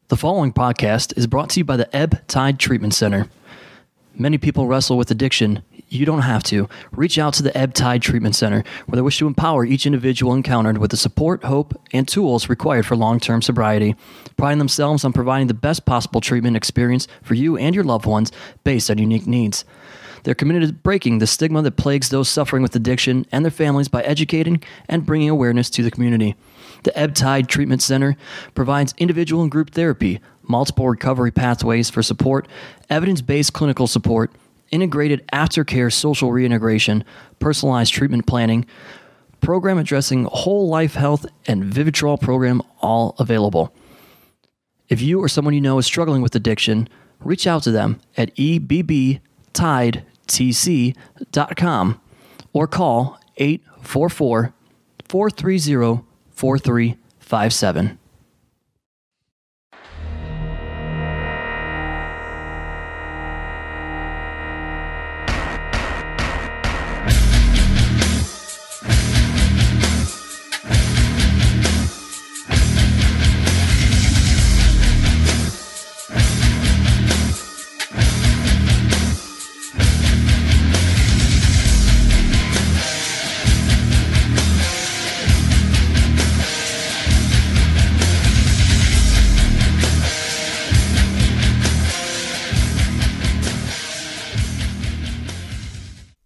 The following podcast is brought to you by the Ebb Tide Treatment Center. Many people wrestle with addiction. You don't have to. Reach out to the Ebb Tide Treatment Center, where they wish to empower each individual encountered with the support, hope, and tools required for long-term sobriety, priding themselves on providing the best possible treatment experience for you and your loved ones based on unique needs. They're committed to breaking the stigma that plagues those suffering with addiction and their families by educating and bringing awareness to the community. The Ebb Tide Treatment Center provides individual and group therapy, multiple recovery pathways for support, evidence-based clinical support, integrated aftercare social reintegration, personalized treatment planning, program addressing whole life health, and Vivitrol program, all available. If you or someone you know is struggling with addiction, reach out to them at EBBTidetC.com or call 844-430-4357.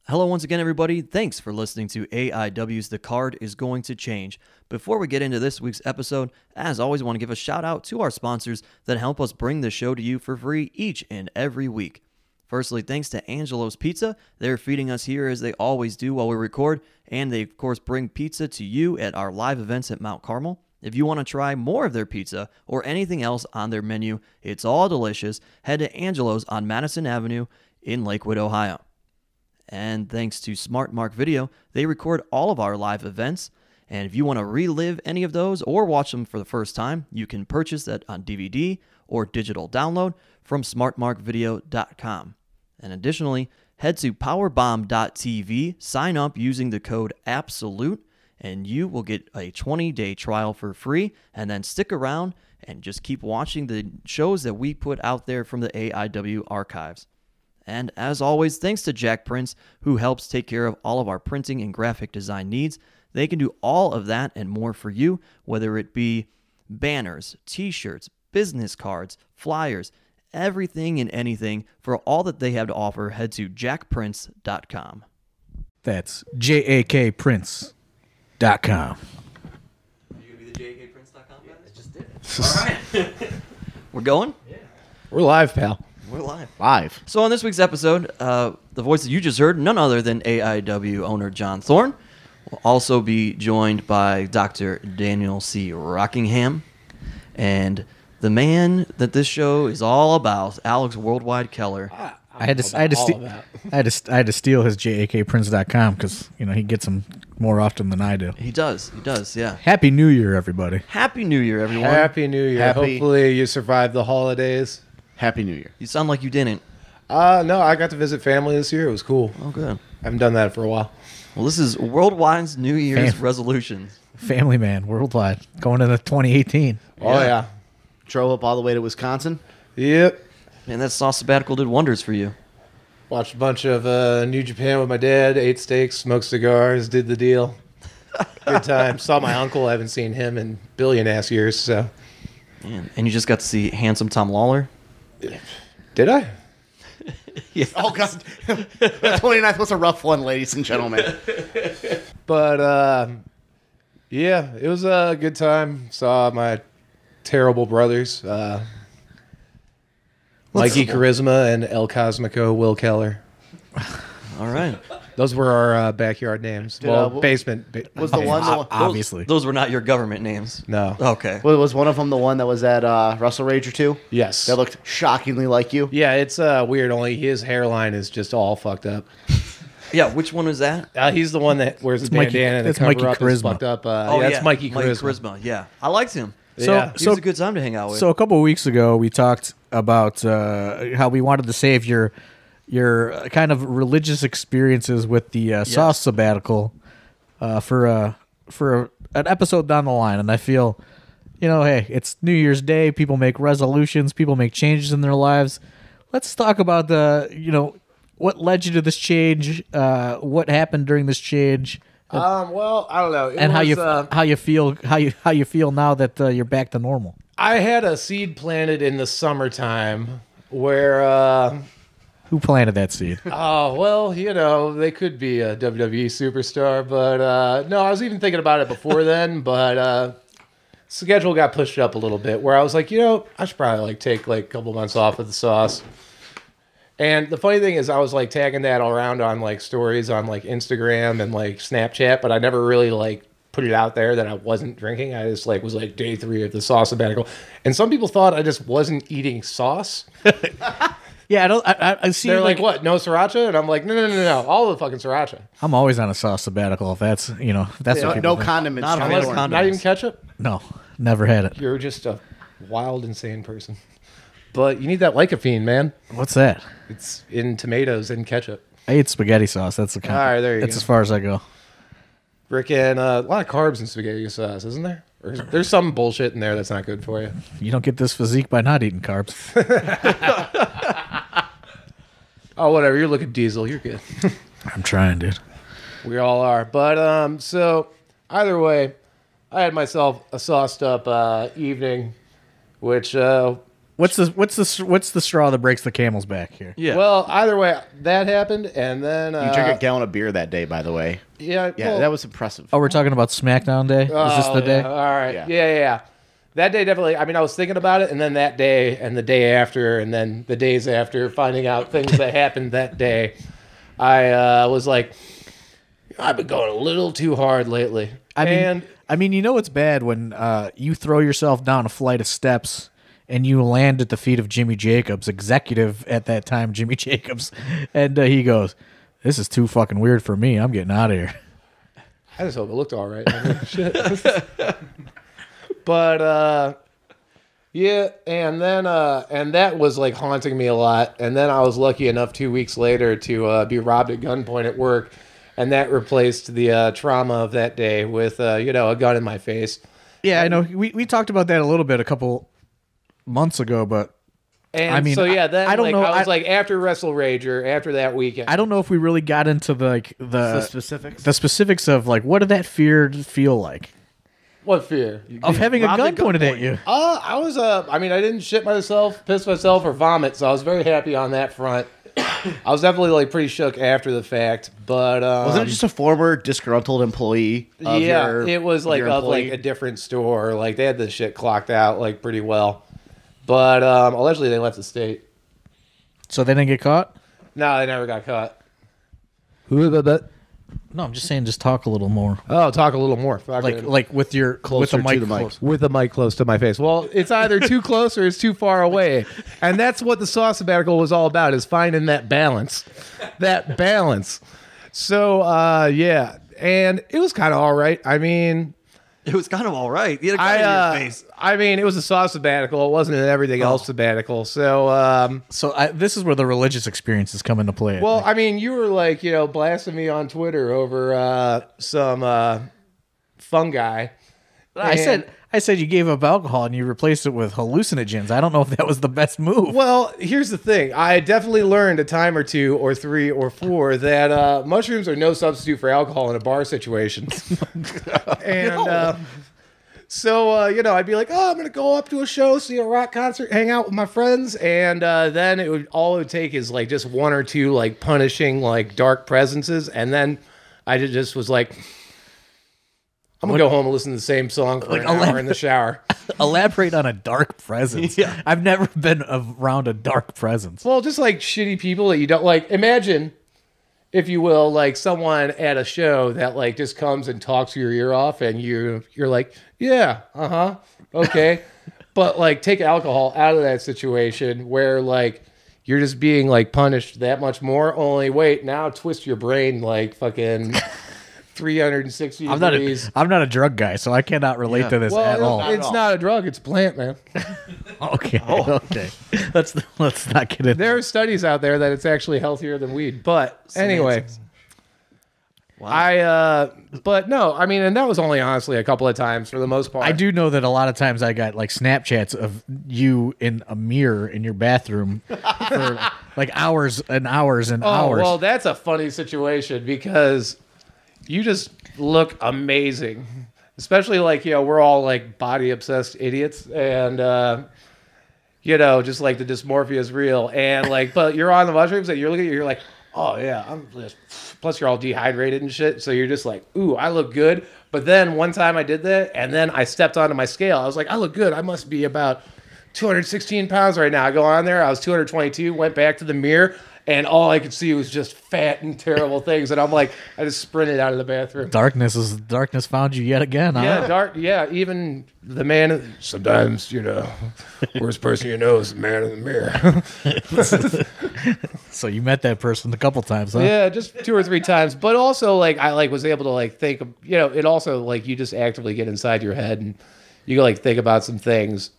Hello once again, everybody. Thanks for listening to AIW's The Card is Going to Change. Before we get into this week's episode, as always, I want to give a shout out to our sponsors that help us bring the show to you for free each and every week. Firstly, thanks to Angelo's Pizza. They're feeding us here as they always do while we record, and they, of course, bring pizza to you at our live events at Mount Carmel. If you want to try more of their pizza or anything else on their menu, it's all delicious. Head to Angelo's on Madison Avenue in Lakewood, Ohio. And thanks to Smart Mark Video, they record all of our live events. And if you want to relive any of those or watch them for the first time, you can purchase that on DVD or digital download from smartmarkvideo.com. And additionally, head to powerbomb.tv, sign up using the code ABSOLUTE, and you will get a 20-day trial for free. And then stick around and just keep watching the shows that we put out there from the AIW archives. And as always, thanks to Jack Prince, who helps take care of all of our printing and graphic design needs. They can do all of that and more for you, whether it be banners, t-shirts, business cards, flyers, everything and anything. For all that they have to offer, head to jackprince.com. That's JAKPrince.com. Are you going to be the JAKPrince.com guys? I just did. All right. We're going? Yeah. We're live, pal. We're live. Live. So on this week's episode, the voice that you just heard, none other than AIW owner John Thorne, will also be joined by Dr. Daniel C. Rockingham, and the man that this show is all about, Alex Worldwide Keller. I had to steal his JAKPrince.com because he gets them more often than I do. He does, yeah. Happy New Year, everybody. Happy New Year, everyone. Happy New Year. Hopefully you survived the holidays. Happy New Year. You sound like you didn't. No, I got to visit family this year. It was cool. Oh, good. I haven't done that for a while. Well, this is Worldwide's New Year's resolutions. Family man, worldwide, going into 2018. Oh, yeah. Drove up all the way to Wisconsin. Yep. Man, that soft sabbatical did wonders for you. Watched a bunch of New Japan with my dad, ate steaks, smoked cigars, did the deal. Good time. Saw my uncle. I haven't seen him in billion-ass years, so. Man, and you just got to see handsome Tom Lawler? Did I? Yeah. Oh, God. The 29th was a rough one, ladies and gentlemen. But, yeah, it was a good time. Saw my terrible brothers, Mikey Charisma and El Cosmico Will Keller. All right. Those were our backyard names. Basement. Was the one obviously. Those were not your government names. No. Okay. Was one of them the one that was at Russell Rager 2? Yes. That looked shockingly like you? Yeah, it's weird. Only his hairline is just all fucked up. Yeah, which one was that? He's the one that wears the bandana and the that's Mikey cover up is Charisma. fucked up. That's Mikey Charisma. Yeah, I liked him. Yeah. He was a good time to hang out with. So a couple of weeks ago, we talked about how we wanted to save your kind of religious experiences with the soft sabbatical for an episode down the line, and I feel hey, it's New Year's Day. People make resolutions. People make changes in their lives. Let's talk about what led you to this change. What happened during this change? Well, I don't know. And how you feel now that you're back to normal. I had a seed planted in the summertime where Who planted that seed? oh, well, they could be a WWE superstar, but no, I was even thinking about it before then, but schedule got pushed up a little bit where I was like, I should probably take a couple months off of the sauce. And the funny thing is I was tagging that all around on stories on Instagram and Snapchat, but I never really put it out there that I wasn't drinking. I just was day 3 of the sauce sabbatical. And some people thought I just wasn't eating sauce. Yeah, I see. They're what? No sriracha? And I'm like, no, all the fucking sriracha. I'm always on a sauce sabbatical. If that's that's what people No think. condiments. Not John unless Thorne. condiments. Not even ketchup? No, never had it. You're just a wild, insane person. But you need that lycopene, man. What's that? It's in tomatoes and ketchup. I eat spaghetti sauce. That's the kind. All right, there you That's go. as far as I go. Frickin' a lot of carbs in spaghetti sauce, isn't there? Or there's some bullshit in there that's not good for you. You don't get this physique by not eating carbs. Oh, whatever. You're looking diesel. You're good. I'm trying, dude. We all are. But so either way, I had myself a sauced up evening, which What's the straw that breaks the camel's back here? Yeah. well, either way, that happened, and then You drank a gallon of beer that day, by the way. yeah, Yeah, well, that was impressive. Oh, we're talking about SmackDown Day. Is this the day? All right. Yeah. Yeah. That day definitely. I mean, I was thinking about it, and then that day, and the day after, and then the days after, finding out things that happened that day, I was like, I've been going a little too hard lately. I mean, it's bad when you throw yourself down a flight of steps and you land at the feet of Jimmy Jacobs, executive at that time, Jimmy Jacobs, and he goes, "This is too fucking weird for me. I'm getting out of here." I just hope it looked all right. I mean, shit. But yeah, and then and that was haunting me a lot. And then I was lucky enough 2 weeks later to be robbed at gunpoint at work, and that replaced the trauma of that day with a gun in my face. Yeah, I know. We talked about that a little bit a couple months ago, but And I mean, so yeah, then I don't know. I was after Wrestle Rager, after that weekend. I don't know if we really got into The specifics. the specifics of what did that fear feel like What fear? of having a robbed gun at pointed at gunpoint. you. I was I mean, I didn't shit myself, piss myself, or vomit, so I was very happy on that front. I was definitely pretty shook after the fact, but Wasn't it just a former disgruntled employee? Of yeah, your, it was of your of employee? a different store. They had this shit clocked out pretty well, but allegedly they left the state. So they didn't get caught? No, they never got caught. No, I'm just saying, just talk a little more. Oh, talk a little more. Fuck it. Like with your Closer with the to mic the mic. close. With the mic close to my face. Well, it's either too close or it's too far away. And that's what the sauce sabbatical was all about, is finding that balance. That balance. So, yeah. And it was kind of all right. I mean, It was kind of all right. You had a gun in your face. I mean, it was a sauce sabbatical. It wasn't an everything else sabbatical. So, So this is where the religious experiences come into play. well, I mean, you were blasting me on Twitter over some fungi. I said you gave up alcohol and you replaced it with hallucinogens. I don't know if that was the best move. Well, here's the thing. I definitely learned a time or two or three or four that mushrooms are no substitute for alcohol in a bar situation. And so, I'd be like, oh, I'm going to go up to a show, see a rock concert, hang out with my friends. And then it would take is just one or two punishing dark presences. And then I just was like, I'm going to go home and listen to the same song for an hour in the shower. Elaborate on a dark presence. Yeah. I've never been around a dark presence. Well, just shitty people that you don't like. Imagine, if you will, someone at a show that just comes and talks your ear off, and you're like, yeah, okay, but take alcohol out of that situation where you're just being punished that much more. Only wait, now twist your brain fucking 360 degrees. I'm not a drug guy, so I cannot relate to this at all. It's not a drug; it's a plant, man. Okay. Okay. Let's not get into There are studies out there that it's actually healthier than weed. But anyway, Wow. But no, I mean, and that was only honestly a couple of times for the most part. I do know that a lot of times I got like Snapchats of you in a mirror in your bathroom for like hours and hours and hours. Well, that's a funny situation because you just look amazing. Especially like, we're all like body obsessed idiots and, just like the dysmorphia is real. And like, but you're on the mushrooms and you're looking at it, you're like, oh yeah, I'm just, plus you're all dehydrated and shit. So you're just like, ooh, I look good. But then one time I did that and then I stepped onto my scale. I was like, I look good. I must be about 216 pounds right now. I go on there. I was 222, went back to the mirror. And all I could see was just fat and terrible things. And I'm like, I just sprinted out of the bathroom. Darkness found you yet again, huh? Yeah, even the man, sometimes, worst person you know is the man in the mirror. So you met that person a couple times, huh? Yeah, just 2 or 3 times. But also, like, I was able to, like, think, it also, like, you just actively get inside your head and you go, like, think about some things.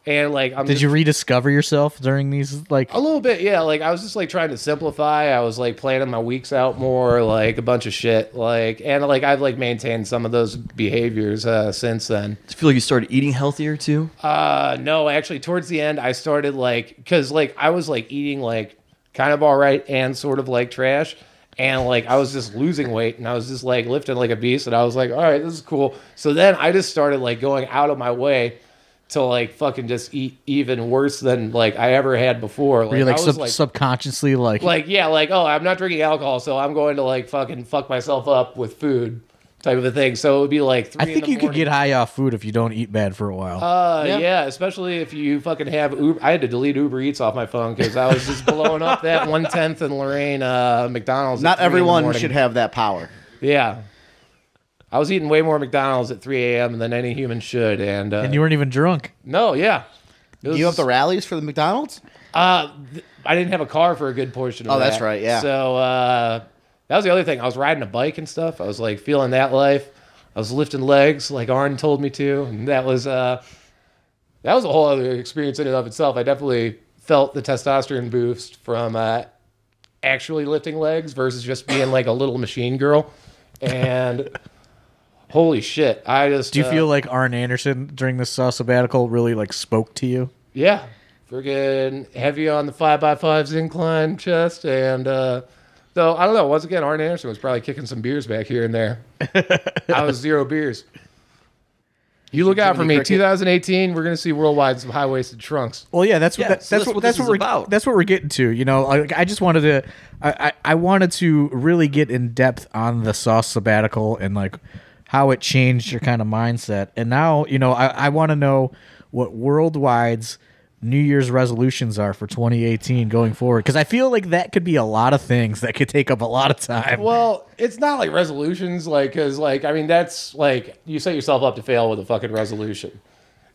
And like, did you rediscover yourself during these? Like a little bit, yeah. Like I was just like trying to simplify. I was like planning my weeks out more, like a bunch of shit. Like and like I've like maintained some of those behaviors since then. Do you feel like you started eating healthier too? No, actually, towards the end, I started like because like I was like eating like kind of all right and sort of like trash. And like I was just losing weight and I was just like lifting like a beast. And I was like, all right, this is cool. So then I just started like going out of my way to like fucking just eat even worse than like I ever had before. Like, you're like, I was subconsciously like yeah, like, oh, I'm not drinking alcohol, so I'm going to like fucking fuck myself up with food type of a thing. So it would be like 3 I think you could get high off food if you don't eat bad for a while. Yeah, especially if you fucking have Uber. I had to delete Uber Eats off my phone because I was just blowing up that 1/10 in Lorraine McDonald's. Not everyone should have that power. Yeah. I was eating way more McDonald's at 3 a.m. than any human should. And you weren't even drunk. No, yeah. You have the rallies for the McDonald's? I didn't have a car for a good portion of that. Oh, that's right, yeah. So that was the other thing. I was riding a bike and stuff. I was like feeling that life. I was lifting legs like Arn told me to. And that was a whole other experience in and of itself. I definitely felt the testosterone boost from actually lifting legs versus just being like a little machine girl. And... holy shit! I just do you feel like Arn Anderson during this sabbatical really like spoke to you? Yeah, freaking heavy on the 5x5s incline chest, and though I don't know. Once again, Arn Anderson was probably kicking some beers back here and there. I was 0 beers. You look out for me. 2018, we're gonna see worldwide some high-waisted trunks. Well, yeah, that's what we're about. That's what we're getting to. You know, I just wanted to, I wanted to really get in depth on the sauce sabbatical and like how it changed your kind of mindset. And now, I want to know what Worldwide's New Year's resolutions are for 2018 going forward. Because I feel like that could be a lot of things that could take up a lot of time. Well, it's not like resolutions, like, because, like, I mean, that's, like, you set yourself up to fail with a fucking resolution.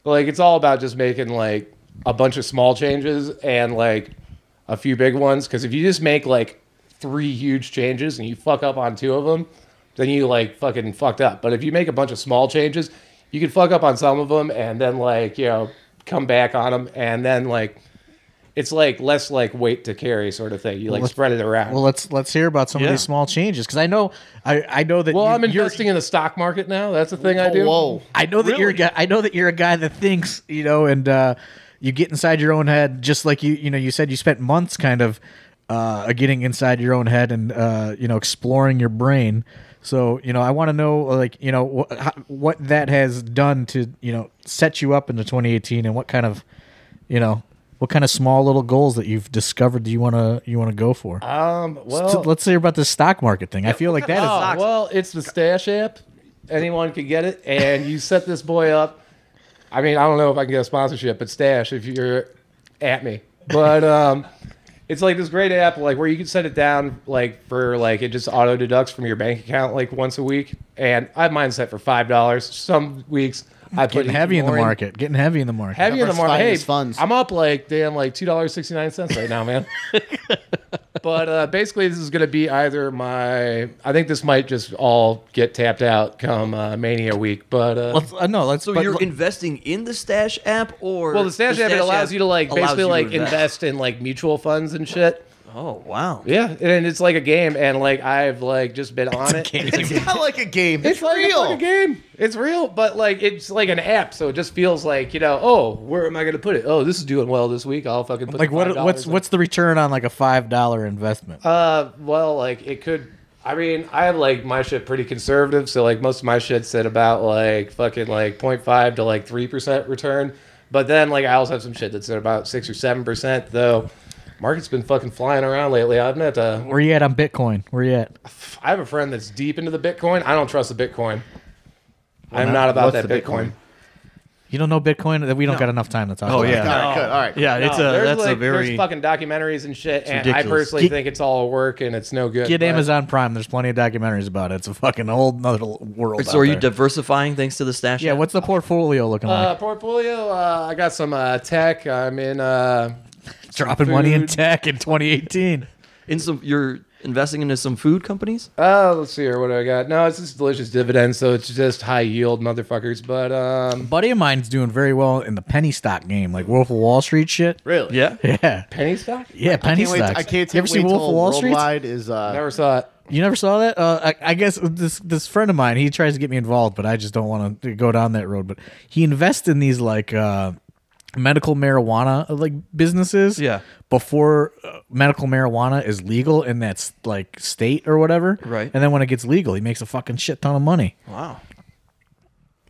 Like, it's all about just making, like, a bunch of small changes and, like, a few big ones. Because if you just make, like, 3 huge changes and you fuck up on 2 of them, then you like fucking fucked up. But if you make a bunch of small changes, you can fuck up on some of them and then like, come back on them. And then like, it's like less like weight to carry sort of thing. You like spread it around. Well, let's hear about some of these small changes. Cause I know that. Well, I'm investing in the stock market now. That's the thing I do. Whoa. I know that you're a guy. I know that you're a guy that thinks, and you get inside your own head, just like you said you spent months kind of getting inside your own head and exploring your brain. So, I want to know, like, what that has done to, set you up into 2018 and what kind of small little goals that you've discovered that you want to go for. Well, so let's hear about the stock market thing. I feel like that is. Well, it's the Stash app. Anyone can get it. And you set this boy up. I mean, I don't know if I can get a sponsorship, but Stash, if you're at me. But, it's like this great app, like where you can set it down, like for like it just auto deducts from your bank account like once a week, and I have mine set for $5. Some weeks I put getting heavy in the market. Heavy in the market. Hey, funds. I'm up like $2.69 right now, man. But basically, this is going to be either I think this might just all get tapped out come Mania week. But you're investing in the Stash app, or the Stash app it allows you to like basically like invest in like mutual funds and shit. Oh, wow. Yeah, and it's like a game, and like I've like just been on it. It's not like a game. It's like real. a game. It's real, but like it's like an app, so it just feels like, you know, oh, where am I going to put it? Oh, this is doing well this week. I'll fucking put Like $5 in. what's the return on like a $5 investment? Well, like it could. I mean, I like my shit pretty conservative, so like most of my shit's at about like fucking like 0.5 to like 3% return. But then like I also have some shit that's at about 6 or 7%. Though market's been fucking flying around lately. I've met. Where you at on Bitcoin? Where you at? I have a friend that's deep into the Bitcoin. I don't trust the Bitcoin. I'm not about what's that the Bitcoin. Bitcoin? You don't know Bitcoin? We don't got enough time to talk about yeah. it. All right, good. All right. Yeah, There's fucking documentaries and shit, and I ridiculous. personally think it's all a work and it's no good. Get but- Amazon Prime. There's plenty of documentaries about it. It's a fucking whole nother world. So are you there. diversifying thanks to the stash? Yeah, app? what's the portfolio looking like? Portfolio, I got some tech. I'm in Dropping money in food. tech in 2018. You're investing into some food companies? let's see here, what do I got? No, it's just delicious dividends, so it's just high yield motherfuckers. But A buddy of mine's doing very well in the penny stock game, like Wolf of Wall Street shit. Really? Yeah. Yeah. penny stock? Yeah, penny Can't wait. stocks. I can't You ever wait see Wolf till of Wall Street? Worldwide is Never saw it. You never saw that? I guess this friend of mine, he tries to get me involved, but I just don't want to go down that road. But he invests in these like medical marijuana like businesses. Yeah. Before medical marijuana is legal in that like state or whatever. Right. And then when it gets legal, he makes a fucking shit ton of money. Wow.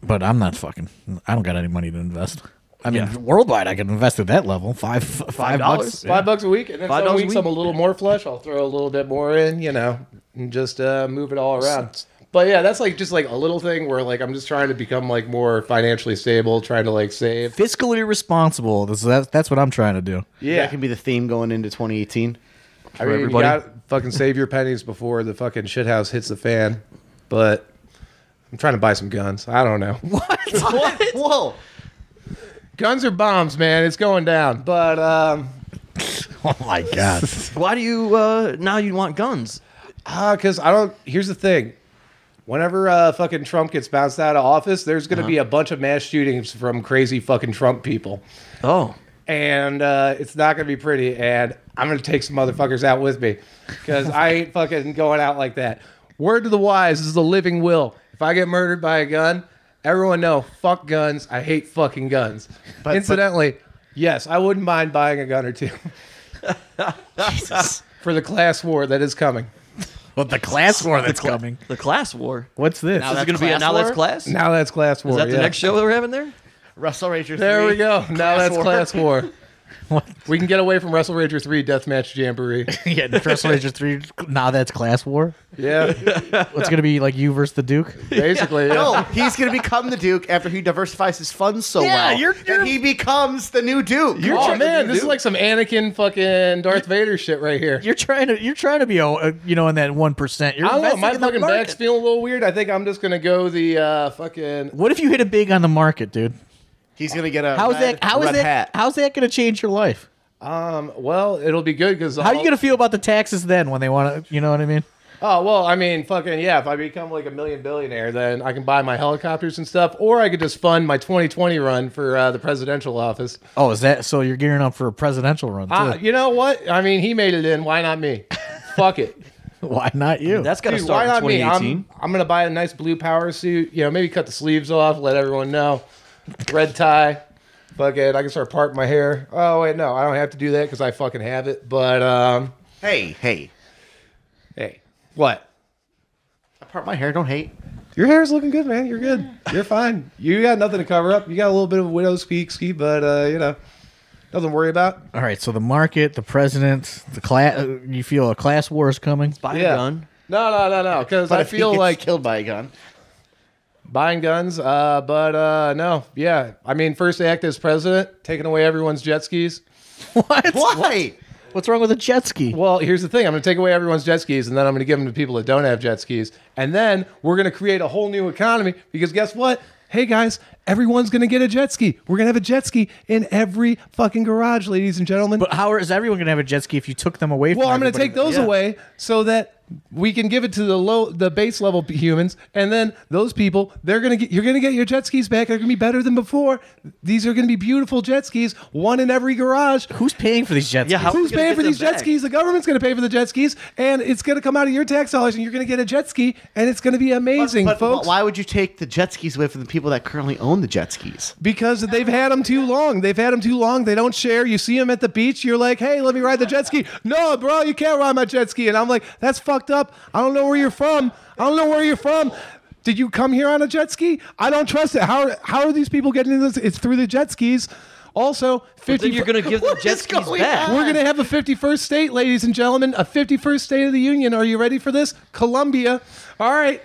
But I'm not fucking. I don't got any money to invest. I mean, worldwide, I can invest at that level. $5. $5 a week, and then $5 some a weeks week? I'm a little more flush. I'll throw a little bit more in, you know, and just move it all around. But yeah, that's like just like a little thing where like I'm just trying to become like more financially stable, trying to like save. Fiscally responsible. That's what I'm trying to do. Yeah, that can be the theme going into 2018. I mean, everybody. you gotta fucking save your pennies before the fucking shithouse hits the fan. But I'm trying to buy some guns. I don't know. What? Whoa. Guns or bombs, man. It's going down. But Oh my god. Why do you now you want guns? because I don't. Here's the thing. Whenever fucking Trump gets bounced out of office, there's going to be a bunch of mass shootings from crazy fucking Trump people. Oh. And it's not going to be pretty. And I'm going to take some motherfuckers out with me because I ain't fucking going out like that. Word to the wise, this is a living will. If I get murdered by a gun, everyone know, fuck guns. I hate fucking guns. But- Incidentally, yes, I wouldn't mind buying a gun or two. Jesus. For the class war that is coming. Well, the class war that's coming. The class war. What's this? Now Is it that's going to be a class now that's war? class? Now that's class war. Is that the yeah. next show that we're having there? Wrestle Rager 3. There we go. Now that's war. class war. What? We can get away from Wrestle Rager 3 Deathmatch Jamboree. Yeah, Wrestle Rager 3. Now that's class war. Yeah, What's gonna be like you versus the Duke? basically. Yeah. No, he's going to become the Duke after he diversifies his funds so Yeah, well. you're- and he becomes the new Duke. Oh man, this is like some Anakin fucking Darth Vader shit right here. You're trying to be in that 1%. You're I don't know. investing My in the fucking market. back's feeling a little weird. I think I'm just gonna go the fucking. What if you hit it big on the market, dude? He's going to get a How's red that hat. how's that gonna change your life? Well, it'll be good because. How are you gonna feel about the taxes then when they want to? You know what I mean? Oh well, I mean, fucking yeah. If I become like a million billionaire, then I can buy my helicopters and stuff, or I could just fund my 2020 run for the presidential office. Oh, is that so? You're gearing up for a presidential run too? You know what? I mean, he made it in. Why not me? Fuck it. Why not you? That's got to Dude, start why in not me? 2018. I'm gonna buy a nice blue power suit. You know, maybe cut the sleeves off, let everyone know. Red tie. Fuck it. I can start parting my hair. Oh wait, no, I don't have to do that because I fucking have it. But Hey. hey, what? I part my hair. Don't hate. Your hair's looking good, man. You're good. You're fine. You got nothing to cover up. You got a little bit of a widow's peak ski, but you know, nothing to worry about. All right. So the market, the president, the class. You feel a class war is coming? Buy Yeah. a gun. No. Because But I if he feel gets like killed by a gun. buying guns. But no, yeah. I mean, first act as president, taking away everyone's jet skis. What? Why? What's wrong with a jet ski? Well, here's the thing. I'm going to take away everyone's jet skis, and then I'm going to give them to people that don't have jet skis. And then we're going to create a whole new economy because guess what? Hey, guys, everyone's going to get a jet ski. We're going to have a jet ski in every fucking garage, ladies and gentlemen. But how is everyone gonna have a jet ski if you took them away? Well, from I'm going to everybody? take those Yeah. away so that We can give it to the base level humans, and then those people, you're gonna get your jet skis back. They're gonna be better than before. These are gonna be beautiful jet skis, one in every garage. Who's paying for these jet skis? Yeah, how- Who's gonna paying get for them these jet back? skis? The government's gonna pay for the jet skis, and it's gonna come out of your tax dollars, and you're gonna get a jet ski, and it's gonna be amazing, But folks. why would you take the jet skis away from the people that currently own the jet skis? Because they've had them too long. They don't share. You see them at the beach. You're like, hey, let me ride the jet ski. No, bro, you can't ride my jet ski. And I'm like, that's fucked up. I don't know where you're from. Did you come here on a jet ski? I don't trust it. How are these people getting into this? It's through the jet skis. Also, But 50. then you're going to give the What jet is skis going back. on? We're going to have a 51st state, ladies and gentlemen, a 51st state of the union. Are you ready for this? Colombia. All right.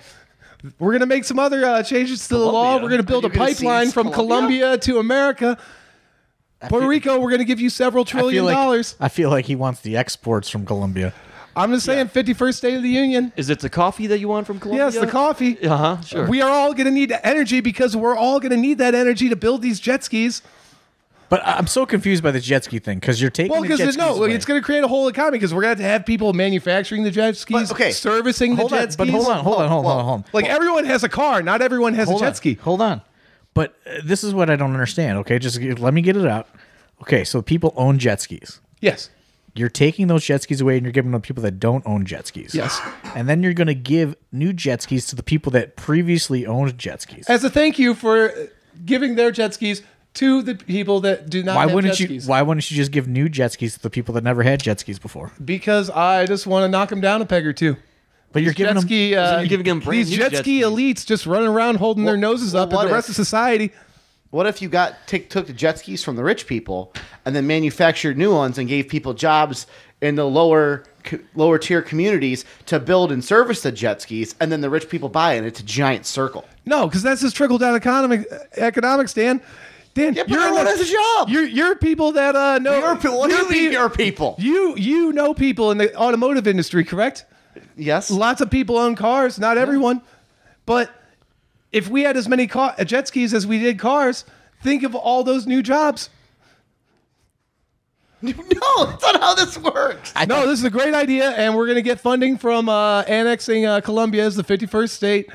We're going to make some other changes to the law. Colombia? We're going to build Are a you gonna pipeline seize from Colombia? Colombia to America. Puerto Rico, we're going to give you several trillion dollars. I feel like he wants the exports from Colombia. I'm just saying, 51st state of the union. Is it the coffee that you want from Colombia? Yes, the coffee. Uh-huh, sure. We are all going to need energy because we're all going to need that energy to build these jet skis. But I'm so confused by the jet ski thing because you're taking Well, the jet because skis away. it's going to create a whole economy because we're going to have people manufacturing the jet skis, But, okay, servicing the jet skis. But hold on. Like everyone has a car, not everyone has a jet ski. Hold on. But this is what I don't understand. Okay, just let me get it out. Okay, so people own jet skis. Yes. You're taking those jet skis away and you're giving them to people that don't own jet skis. Yes. And then you're going to give new jet skis to the people that previously owned jet skis. As a thank you for giving their jet skis to the people that do not have jet skis. Why wouldn't you just give new jet skis to the people that never had jet skis before? Because I just want to knock them down a peg or two. But you're giving them you're giving them brand these new jet jet ski skis. elites just running around holding their noses up, and what the rest if- of society. What if you took the jet skis from the rich people and then manufactured new ones and gave people jobs in the lower tier communities to build and service the jet skis, and then the rich people buy it, and it's a giant circle? No, because that's just trickle down economics, Dan. Dan, Yeah, but everyone has a job. You're people that know. What do you mean your people? You know people in the automotive industry, correct? Yes. Lots of people own cars, not everyone. But if we had as many jet skis as we did cars, think of all those new jobs. No, that's not how this works. No, this is a great idea, and we're going to get funding from annexing Colombia as the 51st state.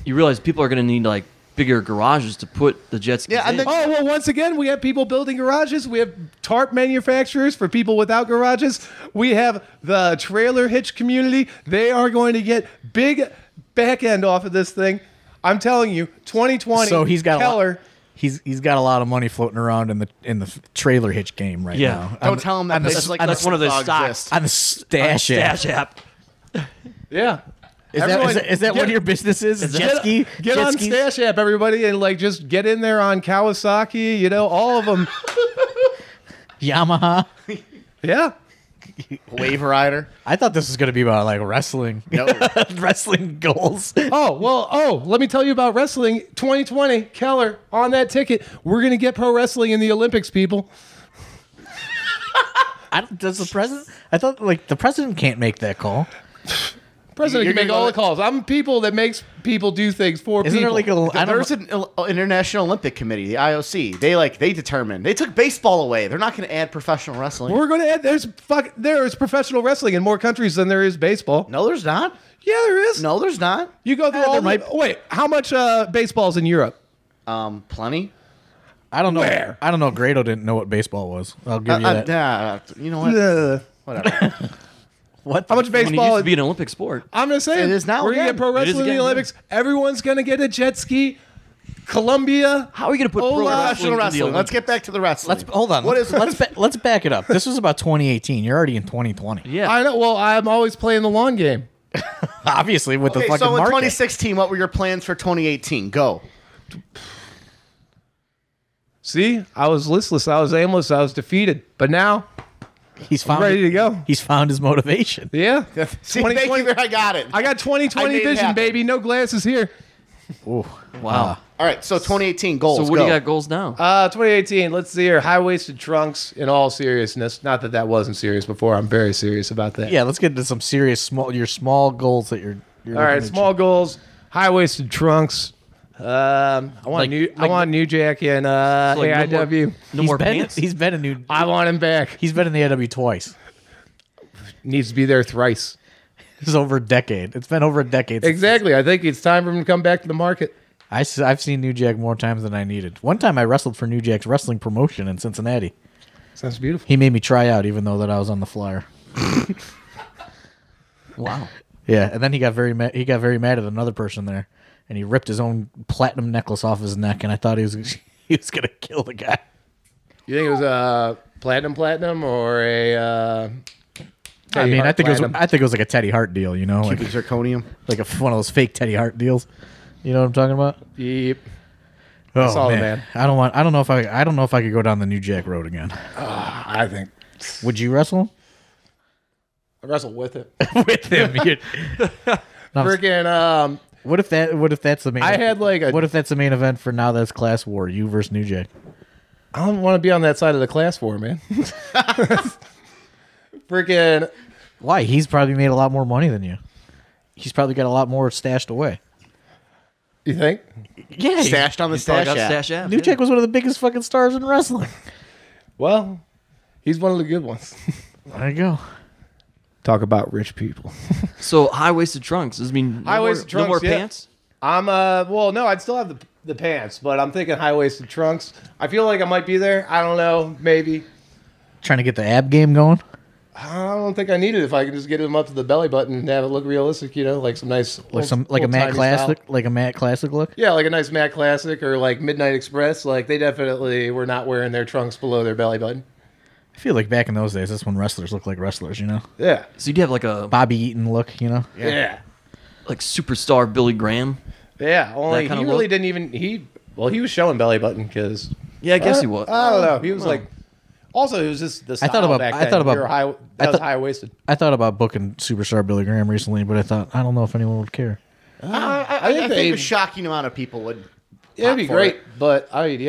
You realize people are going to need like bigger garages to put the jet skis Yeah, and in. then- Oh, well, once again, we have people building garages. We have tarp manufacturers for people without garages. We have the trailer hitch community. They are going to get big back end off of this thing. I'm telling you, 2020. So he's got Keller. a lot, he's got a lot of money floating around in the trailer hitch game right Yeah. now. Don't tell him that. that's one of those stocks. Exist. On the stash app. Stash app. Yeah. Is Everyone, that one of your businesses? Jet ski? Get jet on skis? Stash App, everybody, and like just get in there on Kawasaki. All of them. Yamaha. Yeah. Wave rider. I thought this was going to be about like wrestling. No. Wrestling goals. Let me tell you about wrestling. 2020, Keller, on that ticket. We're going to get pro wrestling in the Olympics, people. Does the president? I thought like the president can't make that call. President You're can make gonna all go- the calls. I'm people that makes people do things for Isn't people. there like There's an International Olympic Committee, the IOC. They determine. They took baseball away. They're not going to add professional wrestling. We're going to add, there's professional wrestling in more countries than there is baseball. No, there's not. Yeah, there is. No, there's not. You go through all wait, how much baseball's in Europe? Plenty. I don't know. Where? I don't know. Grado didn't know what baseball was. I'll give you that. You know what? Uh, Whatever. What? how much When it baseball? used to be an Olympic sport. I'm just saying. It is now We're going to again. get pro It is wrestling in again, the Olympics. Everyone's going to get a jet ski. Colombia. How are we going to put pro Hola. wrestling Professional in the wrestling. Let's Olympics? get back to the wrestling. Let's hold on. What is Let's back it up. This was about 2018. You're already in 2020. Yeah. I know. Well, I'm always playing the long game. Obviously, with the Okay, fucking so in market. 2016, what were your plans for 2018? Go. See, I was listless. I was aimless. I was defeated. But now, He's found ready to go. He's found his motivation. Yeah. See, thank you. I got it. I got 2020 I made it vision, happen. baby. No glasses here. Ooh. Wow. All right, so 2018 goals. So what do you go. got goals now? 2018. Let's see here. High-waisted trunks. In all seriousness, not that that wasn't serious before. I'm very serious about that. Yeah, let's get into some serious small goals that you're All right. looking to Small goals. High-waisted trunks. I want I want New Jack and like AIW. No He's more been, pants? He's been a new. I want him back. He's been in the AIW twice. Needs to be there thrice. It's over a decade. It's been over a decade. Exactly. I think it's time for him to come back to the market. I've seen New Jack more times than I needed. One time I wrestled for New Jack's wrestling promotion in Cincinnati. Sounds beautiful. He made me try out, even though that I was on the flyer. Wow. Yeah, and then he got very mad. He got very mad at another person there, and he ripped his own platinum necklace off his neck. And I thought he was gonna kill the guy. You think it was a platinum or a? I mean, I think it was like a Teddy Hart deal, you know, like Cubic zirconium. one of those fake Teddy Hart deals. You know what I'm talking about? Yep. Oh Solid, man. man. I don't know if I could go down the New Jack road again. I think Would you wrestle I wrestled with it. with him? Freaking. What if that's the main? I had like a. What if that's the main event for Now That's Class War? You versus New Jack. I don't want to be on that side of the class war, man. Freaking. Why? He's probably made a lot more money than you. He's probably got a lot more stashed away. You think? Yeah, Stashed on the Probably stash got app. stash app. New Jack was one of the biggest fucking stars in wrestling. Well, he's one of the good ones. There you go. Talk about rich people. So high-waisted trunks. Does it mean High-waisted no more trunks, yeah. pants? I'm well, no, I'd still have the pants, but I'm thinking high-waisted trunks. I feel like I might be there. I don't know, maybe. Trying to get the ab game going. I don't think I need it if I can just get them up to the belly button and have it look realistic, you know, like some nice Like a Matt Classic, like a Matt Classic look. Yeah, like a nice Matt Classic or like Midnight Express. Like they definitely were not wearing their trunks below their belly button. I feel like back in those days, that's when wrestlers looked like wrestlers, you know? Yeah. So you'd have like a Bobby Eaton look, you know? Yeah. like superstar Billy Graham. Yeah. Only That kind he of really look? didn't even he was showing belly button because Yeah, I guess he was. I don't know. He was like also it was just the style back then. I thought about- We were high waisted. I thought about booking superstar Billy Graham recently, but I thought, I don't know if anyone would care. I think a shocking amount of people would. It'd be for great, it. but he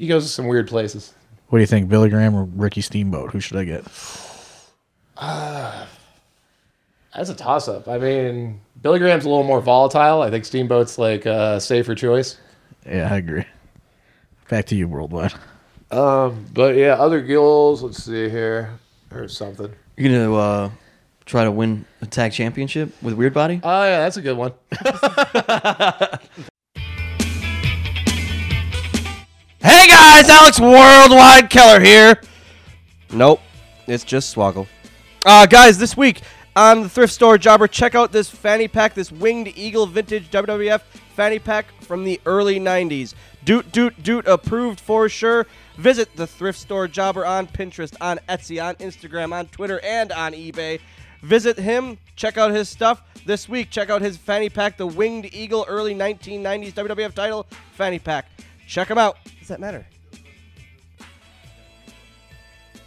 goes to some weird places. What do you think, Billy Graham or Ricky Steamboat? Who should I get? That's a toss up. I mean, Billy Graham's a little more volatile. I think Steamboat's like a safer choice. Yeah, I agree. Back to you, Worldwide. But yeah, other gills. Let's see here. There's something. You're gonna try to win a tag championship with Weird Body? Oh yeah, that's a good one. Hey guys, Alex Worldwide Keller here. Nope, it's just Swoggle. Guys, this week on the Thrift Store Jobber, check out this fanny pack, this Winged Eagle Vintage WWF fanny pack from the early 90s. Doot, approved for sure. Visit the Thrift Store Jobber on Pinterest, on Etsy, on Instagram, on Twitter, and on eBay. Visit him, check out his stuff. This week, check out his fanny pack, the Winged Eagle early 1990s WWF title fanny pack. Check him out. Does that matter?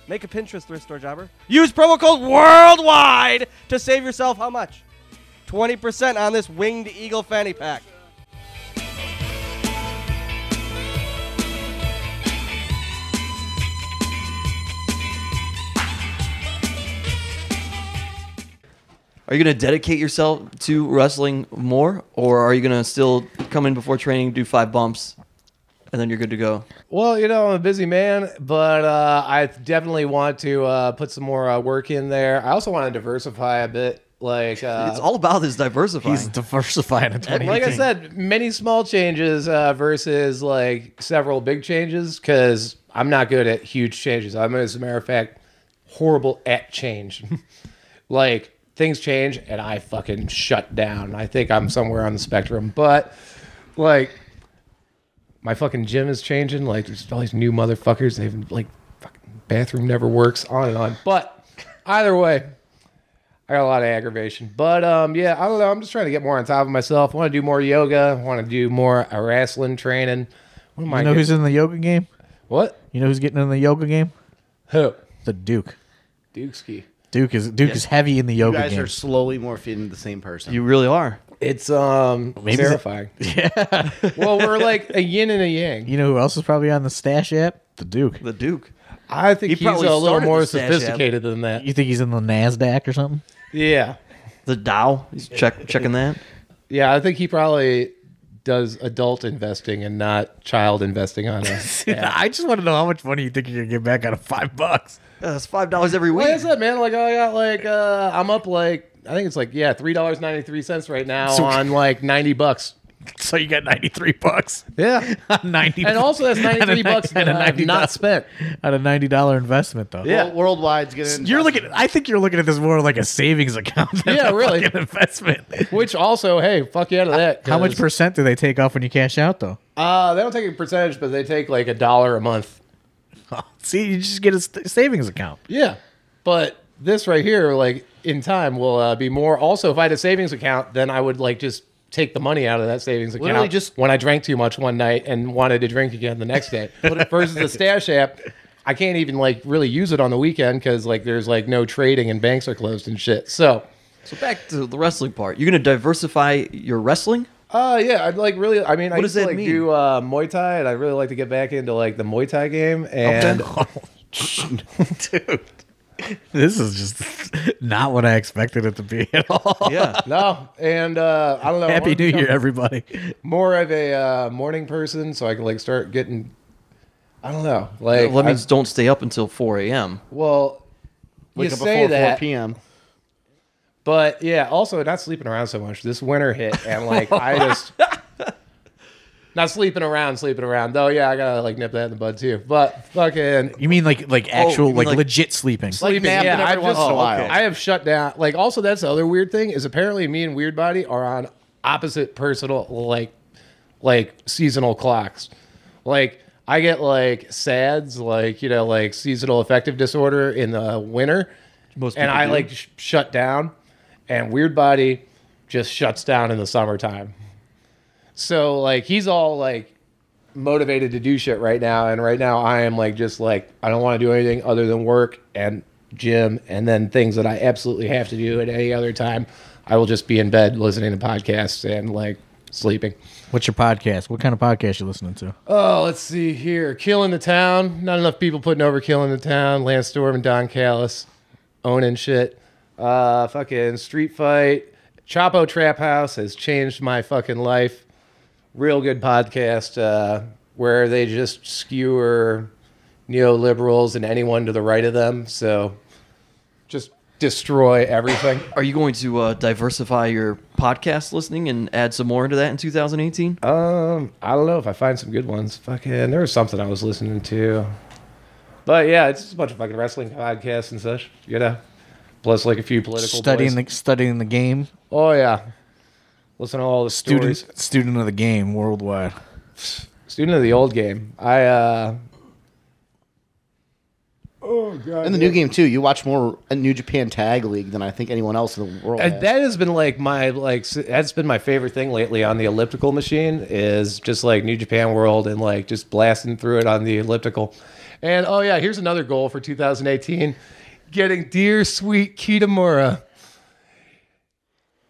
Make a Pinterest Thrift Store Jobber. Use promo code WORLDWIDE to save yourself how much? 20% on this Winged Eagle fanny pack. Are you gonna dedicate yourself to wrestling more, or are you gonna still come in before training, do 5 bumps, and then you're good to go? Well, you know, I'm a busy man, but I definitely want to put some more work in there. I also want to diversify a bit. Like It's all about this diversifying. He's diversifying in 2018. like I said, many small changes versus like several big changes, because I'm not good at huge changes. I'm, as a matter of fact, horrible at change. Like, things change and I fucking shut down. I think I'm somewhere on the spectrum. But, like, my fucking gym is changing. Like, there's all these new motherfuckers. They've, like, fucking bathroom never works, on and on. But, either way, I got a lot of aggravation. But, yeah, I don't know. I'm just trying to get more on top of myself. I want to do more yoga. I want to do more wrestling training. What am I You know who's in the yoga game? What? You know who's getting in the yoga game? Who? The Duke. Dukeski. Duke is heavy in the You yoga guys game. are slowly morphing into the same person. You really are. It's terrifying. Yeah. Well, we're like a yin and a yang. You know who else is probably on the Stash app? The Duke. The Duke. I think He he's probably a little started more the Stash app. sophisticated than that. You think he's in the NASDAQ or something? Yeah. The Dow. He's checking that. Yeah, I think he probably does adult investing and not child investing on us. I just want to know how much money you think you're going to get back out of $5. That's $5 every week. Like I said, man, like I got like I'm up like I think it's like $3.93 right now on like $90. So you got $93. Yeah, 90, and also that's $93 that I have not spent. At a $90 investment, though. Yeah. Worldwide's getting. I think you're looking at this more like a savings account than Yeah, a really. fucking investment. Which also, hey, fuck you out of that. How much 'cause, percent do they take off when you cash out, though? They don't take a percentage, but they take like $1 a month. See, you just get a savings account. Yeah, but this right here, like in time, will be more. Also, if I had a savings account, then I would like just take the money out of that savings account. Literally just- when I drank too much one night and wanted to drink again the next day. Versus the Stash app, I can't even like really use it on the weekend because like there's like no trading and banks are closed and shit. So back to the wrestling part. You're going to diversify your wrestling? yeah, I'd like really. I mean, I What used does to that like mean? do Muay Thai, and I really like to get back into like the Muay Thai game. And Dude, this is just not what I expected it to be at all. Yeah. no, and I don't know. I Happy wanna New Year, become everybody. More of a morning person, so I can like start getting. I don't know, like Well, that means don't stay up until 4 a.m. well, Wake you up say before 4 that, p.m. but yeah, also not sleeping around so much. This winter hit, and like I just not sleeping around. Though, yeah, I gotta like nip that in the bud too. But fucking You mean like actual, you mean like- legit sleeping? sleeping, napping yeah, every once in a while. I have shut down. Like, also that's the other weird thing is apparently me and Weird Body are on opposite personal like seasonal clocks. Like I get like SADS, like like seasonal affective disorder in the winter, Most and people I do. like shut down, and Weird Body just shuts down in the summertime. So like he's all like motivated to do shit right now, and right now I am like just like I don't want to do anything other than work and gym, and then things that I absolutely have to do at any other time. I will just be in bed listening to podcasts and like sleeping. What's your podcast? What kind of podcast you listening to? Oh, let's see here. Killing the Town. Not enough people putting over Killing the Town. Lance Storm and Don Callis owning shit. Fucking Street Fight. Chapo Trap House has changed my fucking life. Real good podcast where they just skewer neoliberals and anyone to the right of them. So just destroy everything. Are you going to diversify your podcast listening and add some more into that in 2018? I don't know if I find some good ones. Fucking, there was something I was listening to. But yeah, it's just a bunch of fucking wrestling podcasts and such, Plus like a few political boys. Studying the game. Oh yeah. Listen to all the stories. Student of the game worldwide. Student of the old game. Oh god. In the new game too, you watch more New Japan Tag League than I think anyone else in the world. And has. that has been like that's been my favorite thing lately on the elliptical machine is just like New Japan World and like just blasting through it on the elliptical. And oh yeah, here's another goal for 2018: getting dear sweet Kitamura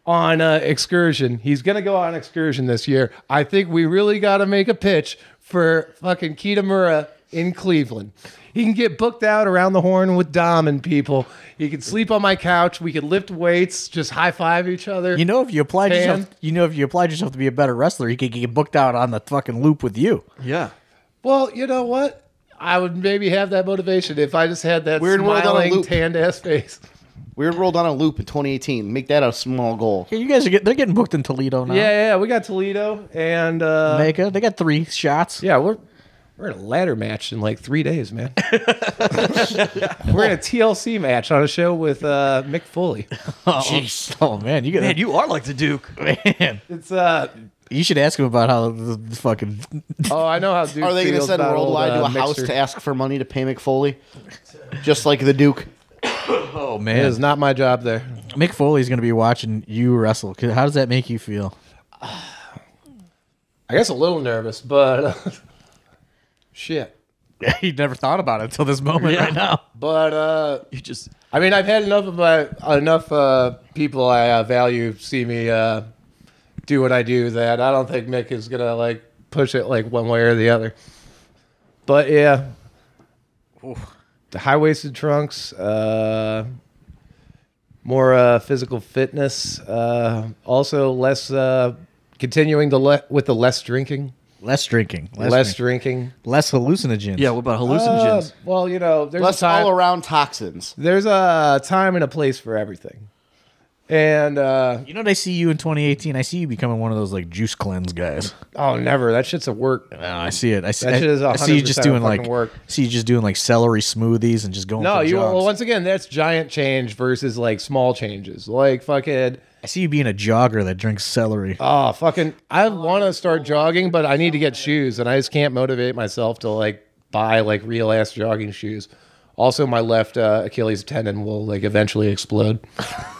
on excursion. He's gonna go on excursion this year. I think we really got to make a pitch for fucking Kitamura in Cleveland. He can get booked out around the horn with Dom and people. He can sleep on my couch. We could lift weights, just high five each other. You know, if you applied Fan. yourself, to be a better wrestler, you could get booked out on the fucking loop with you. Yeah. Well, you know what? I would maybe have that motivation if I just had that Weird World on a smiling, loop. tanned ass face. Weird World on a loop in 2018. Make that a small goal. Yeah, you guys they're getting booked in Toledo now. Yeah, we got Toledo and Mega. They got 3 shots. yeah, we're in a ladder match in like 3 days, man. We're in a TLC match on a show with Mick Foley. Jeez. Oh man, Man, you are like the Duke. man. It's You should ask him about how the fucking. oh, I know how Duke Are they going to feels send about Worldwide old, to a house Mixer. to ask for money to pay McFoley? Just like the Duke. Oh It man, is not my job there. Mick Foley's going to be watching you wrestle. How does that make you feel? I guess a little nervous, but shit. He never thought about it until this moment right now. But You just I mean, I've had enough people I value see me do what I do that I don't think Mick is gonna like push it like one way or the other. But yeah, the high-waisted trunks, more physical fitness, also less continuing with the less drinking, Less drinking. less drinking. Less hallucinogens. yeah. What about hallucinogens? Well, there's Less a time. all-around toxins. There's a time and a place for everything. And You know what I see you in 2018? I see you becoming one of those like juice cleanse guys. oh, never. That shit's a work. No, I see it. I see. That shit is I see you just 100% doing fucking like work. see you just doing like celery smoothies and just going. No, for you. jogs. Well, once again, that's giant change versus like small changes. Like fucking. I see you being a jogger that drinks celery. Oh, fucking. I want to start jogging, but I need to get shoes, and I just can't motivate myself to like buy like real ass jogging shoes. Also, my left Achilles tendon will like eventually explode.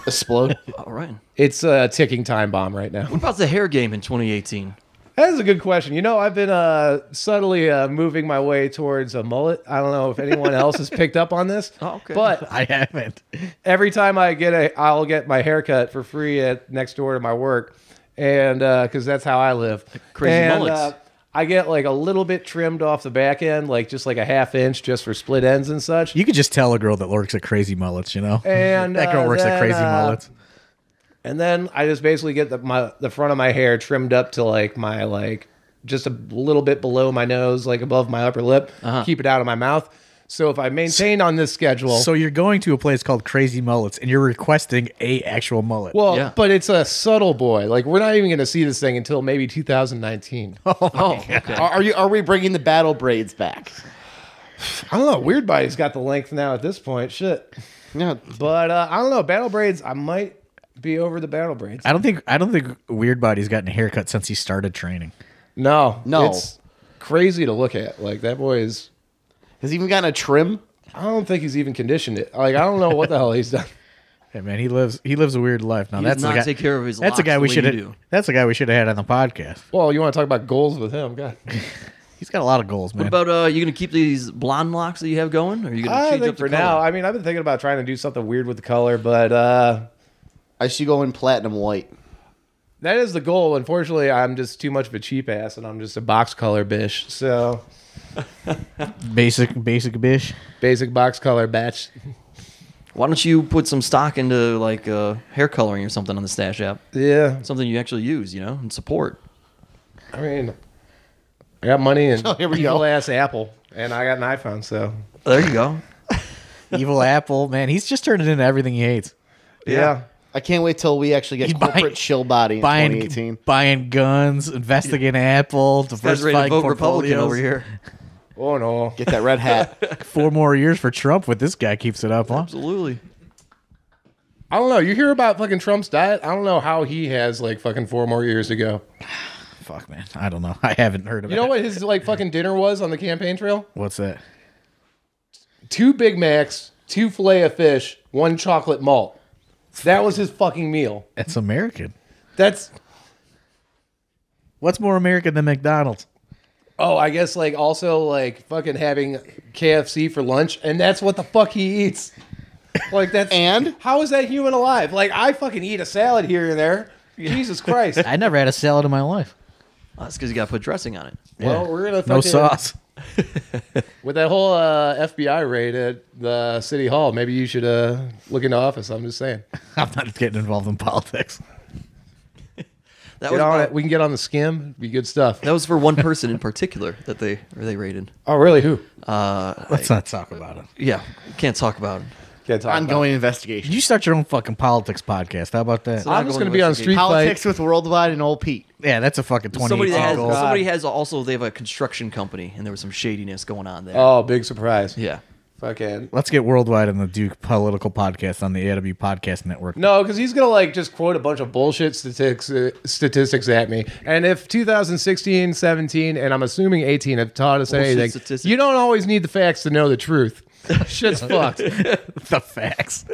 Explode. All right. It's a ticking time bomb right now. What about the hair game in 2018? That is a good question. You know, I've been subtly moving my way towards a mullet. I don't know if anyone else has picked up on this. Oh, okay. But I haven't. every time I'll get my haircut for free at next door to my work, and because that's how I live. Crazy mullets. I get like a little bit trimmed off the back end, like just like a half inch, just for split ends and such. You could just tell a girl that works at Crazy Mullets, you know. And that girl works at then, Crazy Mullets. And then I just basically get the front of my hair trimmed up to like my like just a little bit below my nose, like above my upper lip. Keep it out of my mouth. So if I maintain on this schedule, So you're going to a place called Crazy Mullets and you're requesting a actual mullet. well, Yeah. but it's a subtle boy. Like we're not even going to see this thing until maybe 2019. Oh, okay. Are we bringing the battle braids back? I don't know. Weird Body's got the length now at this point. Shit. Yeah. But I don't know. Battle braids. I might be over the battle braids. I don't think Weird Body's gotten a haircut since he started training. No. No. It's crazy to look at. Like that boy is. Has he even gotten a trim? I don't think he's even conditioned it. Like I don't know what the hell he's done. Hey man, he lives a weird life. Now He that's does not the guy. take care of his That's a locks guy the we way should you have. do. That's a guy we should have had on the podcast. Well, you want to talk about goals with him? God. He's got a lot of goals, man. What about you going to keep these blonde locks that you have going? Or are you going to I change think up the for color? now. I mean, I've been thinking about trying to do something weird with the color, but I should go in platinum white. that is the goal. Unfortunately, I'm just too much of a cheap ass, and I'm just a box color bish. So basic bish. basic box color batch. Why don't you put some stock into like hair coloring or something on the Stash app? Yeah, Something you actually use, and support. I mean, I got money and Oh, here we evil go. ass Apple, and I got an iPhone. So There you go. Evil Apple, man. He's just turning into everything he hates. yeah. I can't wait till we actually get He's corporate buying- chill body in 2018. Buying guns, investigating Apple, Guys ready to diversifying vote Republican portfolios. over here. Oh no. Get that red hat. 4 more years for Trump with this guy keeps it up, huh? Absolutely. I don't know. You hear about fucking Trump's diet? I don't know how he has like fucking 4 more years to go. Fuck, man. I don't know. I haven't heard of it. You know what his like fucking dinner was on the campaign trail? What's that? 2 Big Macs, 2 filet of fish, 1 chocolate malt. That was his fucking meal. That's American. That's What's more American than McDonald's? I guess like also like fucking having KFC for lunch, and that's what the fuck he eats. Like that's And? how is that human alive? Like I fucking eat a salad here and there. Jesus Christ. I never had a salad in my life. Oh, that's because you got to put dressing on it. Well, we're gonna fucking, No sauce. with that whole FBI raid at the city hall. Maybe you should look into office. I'm just saying. I'm not getting involved in politics. That Get was on about- it. We can get on the skim. Be good stuff. That was for one person in particular that they raided. Oh, really? Who? Let's not talk about it. Yeah, can't talk about it. Can't talk about it. Ongoing investigation. You start your own fucking politics podcast. How about that? So- I'm just going to be on Street Politics Fight. with Worldwide and Old Pete. Yeah, that's a fucking 20 Somebody that has God. somebody has also they have a construction company and there was some shadiness going on there. Oh, big surprise. Yeah. Fucking. Let's get Worldwide and the Duke political podcast on the AIW podcast network. No, because he's going to like just quote a bunch of bullshit statistics at me. And if 2016, 17, and I'm assuming 18 have taught us Bullshit anything, statistics. you don't always need the facts to know the truth. Shit's fucked. The facts.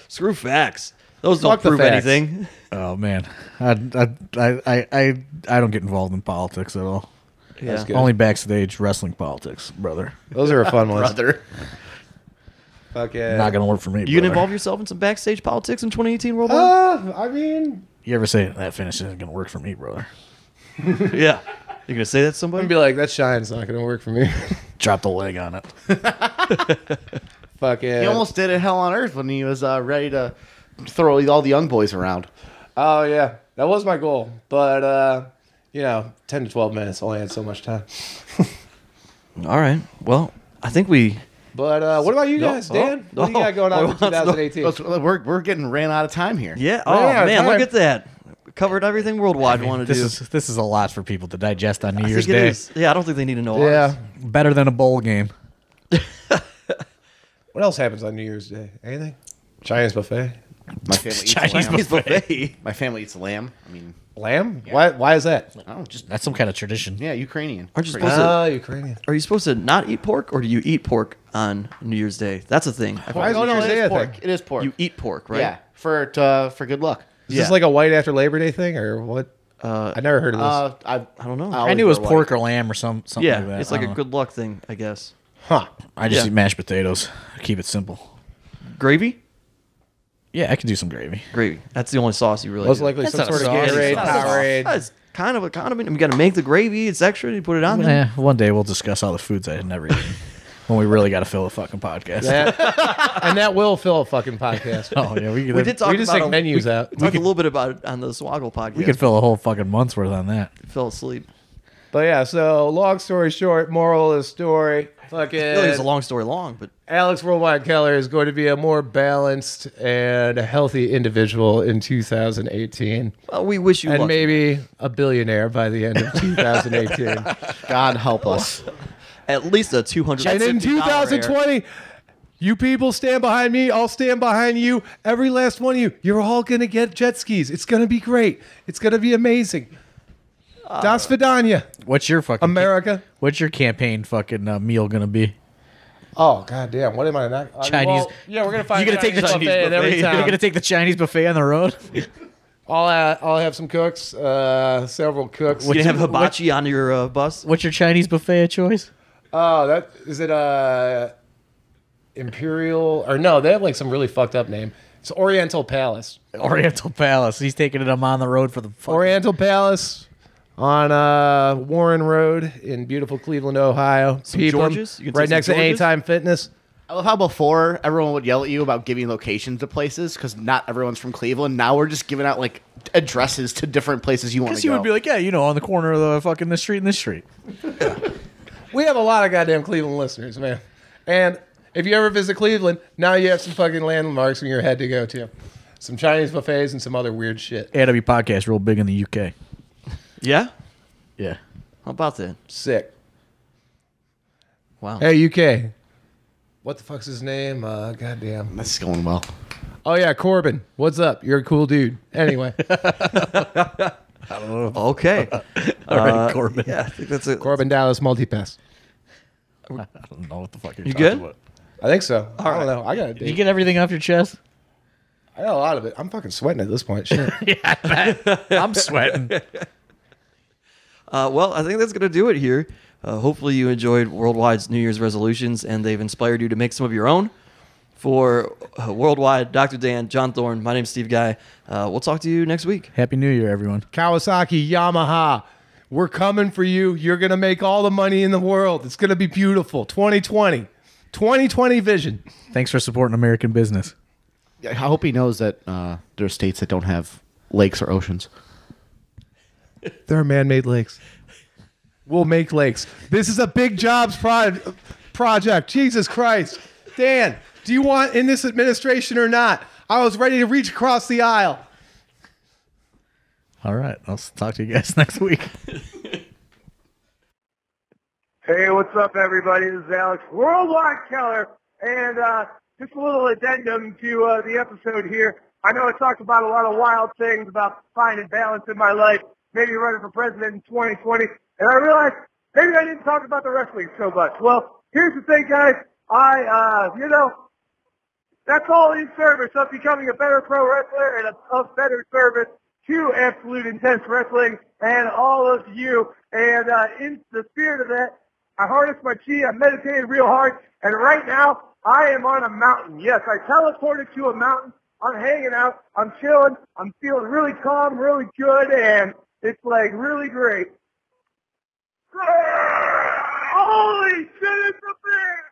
Screw facts. Those Fuck don't the prove facts. anything. Oh man, I don't get involved in politics at all. That's good. Only backstage wrestling politics, brother. Those are a fun ones. Brother. Fucking. Not gonna work for me. You gonna brother. involve yourself in some backstage politics in 2018 worldwide? I mean, You ever say that finish isn't gonna work for me, brother? Yeah. You gonna say that to I'm somebody? going to be like, that shine's not going to work for me. Drop the leg on it. Fucking. He almost did it Hell on Earth when he was ready to throw all the young boys around. Oh, yeah. That was my goal. But, 10 to 12 minutes. Only had so much time. All right. Well, I think we But what about you guys, Dan? What do you got going on in 2018? We're getting ran out of time here. Yeah. Oh man, look at that. We covered everything worldwide. Want to do. This is a lot for people to digest on New I Year's think it Day. is. Yeah, I don't think they need to know. Ours. Better than a bowl game. What else happens on New Year's Day? Anything? Chinese buffet. My family eats Chinese lamb. buffet. My family eats lamb. I mean, Lamb? Why is that? oh, just That's some kind of tradition. yeah, Ukrainian. Aren't you Pretty- supposed to? Ukrainian. Are you supposed to not eat pork, or do you eat pork on New Year's Day? That's a thing. Why is Oh New no, Year's it Day is a pork. thing? It is pork. You eat pork, right? Yeah, for good luck. Is this like a white after Labor Day thing, or what? I never heard of this. I don't know. I knew it was pork or lamb or something Yeah, like that. it's like I a don't know. good luck thing, I guess. Huh. I just Yeah. eat mashed potatoes. Keep it simple. Gravy? Yeah, I could do some gravy. Gravy. That's the only sauce you really Most do. likely That's some not sort of a sauce. Gatorade, It's not a sauce. Powerade. It's kind of a condiment. We got to make the gravy. It's extra. You put it on there. One day we'll discuss all the foods I had never eaten when we really got to fill a fucking podcast. And that will fill a fucking podcast. Oh yeah, we could. We did talk We just about take a- menus out. We talked a little bit about it on the Swoggle podcast. We could fill a whole fucking month's worth on that. Fell asleep. But yeah, so long story short, moral of the story, I feel like it's a fucking long story long, but Alex Worldwide Keller is going to be a more balanced and healthy individual in 2018. well, we wish you And luck. maybe a billionaire by the end of 2018. God help us. At least a $250 And in heir. 2020, you people stand behind me. I'll stand behind you. Every last one of you. You're all going to get jet skis. It's going to be great. It's going to be amazing. Das Vidania, What's your fucking America. What's your campaign fucking meal gonna be? Oh, goddamn. What am I not? Chinese- Well, yeah, we're going to find You gonna take the Chinese Chinese buffet in every buffet? town. You're gonna take the Chinese buffet on the road? I'll have some cooks, several cooks. You have hibachi on your bus. What's your Chinese buffet of choice? Oh, that is it. Imperial or no? They have like some really fucked up name. It's Oriental Palace. Oriental Palace. He's taking them on the road for the fucking Oriental Palace on Warren Road in beautiful Cleveland, Ohio. People, Georges? You can right take some next to Georges? Anytime Fitness. I love how before everyone would yell at you about giving locations to places because not everyone's from Cleveland. Now we're just giving out like addresses to different places you want to Because go. you would be like, yeah, on the corner of the fucking this street and this street. We have a lot of goddamn Cleveland listeners, man. And if you ever visit Cleveland, now you have some fucking landmarks in your head to go to. Some Chinese buffets and some other weird shit. AIW podcast real big in the UK. Yeah? Yeah. How about that? Sick. Wow. Hey, UK. What the fuck's his name? Goddamn. This is going well. Oh, yeah, Corbin. What's up? You're a cool dude. Anyway, Okay. All right, Corbin. Yeah, I think that's it. Corbin Dallas Multipass. I don't know what the fuck you're You talking good? about. I think so. I don't know. I got a Did you date. get everything off your chest? I got a lot of it. I'm fucking sweating at this point. Shit. Yeah, I bet. I'm sweating. Well, I think that's going to do it here. Hopefully you enjoyed Worldwide's New Year's resolutions and they've inspired you to make some of your own. For Worldwide, Dr. Dan, John Thorne, my name's Steve Guy. We'll talk to you next week. Happy New Year, everyone. Kawasaki, Yamaha. We're coming for you. You're going to make all the money in the world. It's going to be beautiful. 2020. 2020 vision. Thanks for supporting American business. I hope he knows that there are states that don't have lakes or oceans. There are man-made lakes. We'll make lakes. This is a big jobs project. Jesus Christ. Dan, do you want in this administration or not? I was ready to reach across the aisle. All right. I'll talk to you guys next week. Hey, what's up, everybody? This is Alex Worldwide Keller, and just a little addendum to the episode here. I know I talked about a lot of wild things about finding balance in my life, maybe running for president in 2020, and I realized maybe I didn't talk about the wrestling so much. Well, here's the thing, guys. That's all in service of becoming a better pro wrestler and of better service to Absolute Intense Wrestling and all of you. And in the spirit of that, I harnessed my chi, I meditated real hard, and right now I am on a mountain. Yes, I teleported to a mountain. I'm hanging out. I'm chilling. I'm feeling really calm, really good, and it's like really great. Holy shit, it's a bear!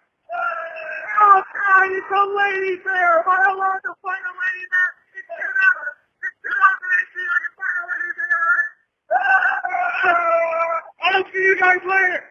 Oh God, it's a lady bear! Am I allowed to find a lady bear? It's 2018, I can find a lady bear! I'll see you guys later!